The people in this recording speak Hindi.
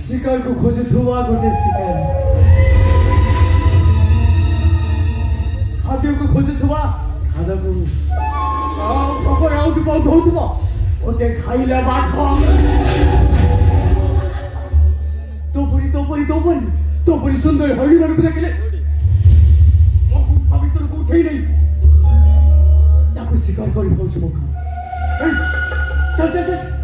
शिकार को खोजे धुआ गोटे शिकार खाद्य को खोजे धुआ खादा को खबर आउट पाउ धोतुमा ओटे खाइला बात तोपरी सुंदर हळी मानु देखले मो भीतर को उठै नै ताको शिकार करि पहुँच मौका चल चल चल